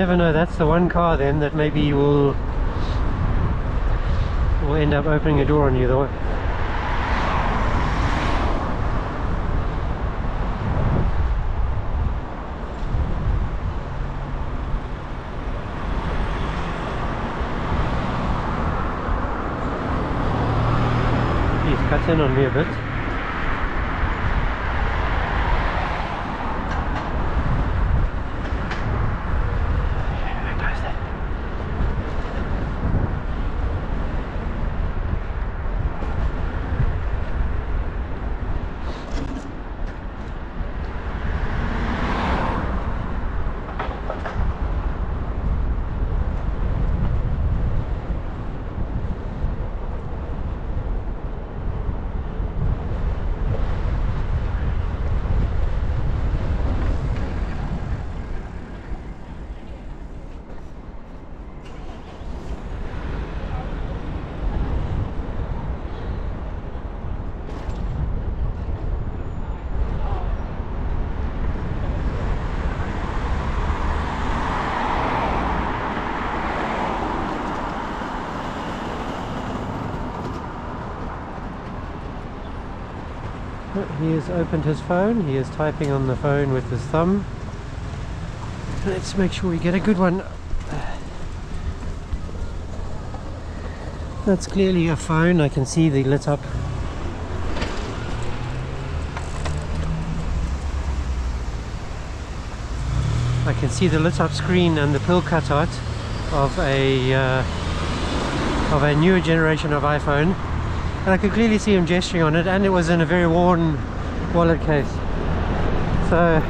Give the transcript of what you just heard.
Never know, that's the one car then that maybe will end up opening a door on you though. He's cut in on me a bit. He has opened his phone, he is typing on the phone with his thumb. Let's make sure we get a good one. That's clearly a phone, I can see the lit up. I can see the lit up screen and the pill cutout of a newer generation of iPhone. And I could clearly see him gesturing on it, and it was in a very worn wallet case. So